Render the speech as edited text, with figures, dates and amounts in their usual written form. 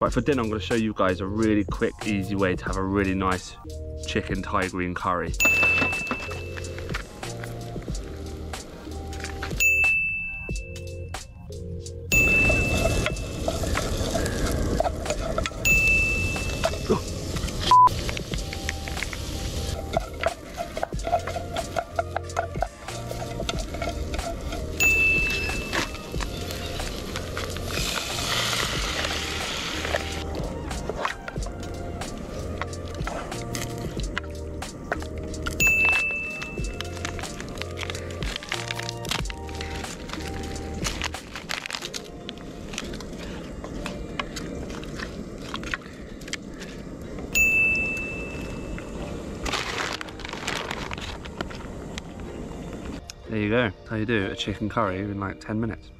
Right, for dinner I'm going to show you guys a really quick, easy way to have a really nice chicken Thai green curry. There you go. That's how you do a chicken curry in like 10 minutes.